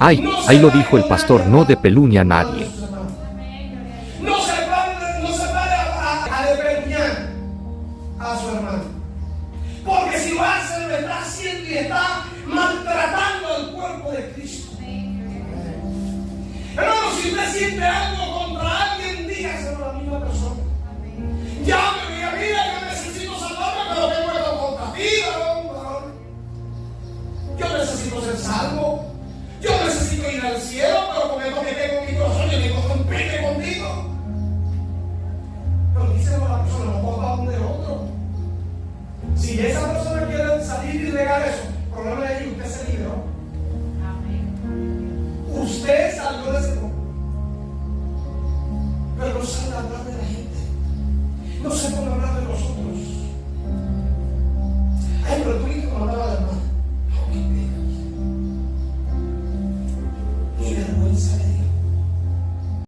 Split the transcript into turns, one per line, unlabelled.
Ay, ahí lo dijo el pastor, no de peluña a nadie.
No se vale a despeluñar a su hermano. Porque si lo hace, lo está haciendo y está maltratando al cuerpo de Cristo. Hermano, si usted siente algo contra alguien, dígaselo a la misma persona. Llámeme, diga, mira, yo necesito salvarme, pero tengo esto contra ti, varón. Yo necesito ser salvo. Yo necesito ir al cielo, pero con esto que tengo en mi corazón, yo tengo que compete contigo. Pero díselo a la persona, no ponga uno del otro. Si esa persona quiere salir y negar eso, el problema es que usted se liberó. Usted salió de ese mundo. Pero no sabe hablar de la gente. No se puede hablar de nosotros. Ay, pero tú dijiste que no hablaba de hermano. No, qué pena. Ni vergüenza de Dios.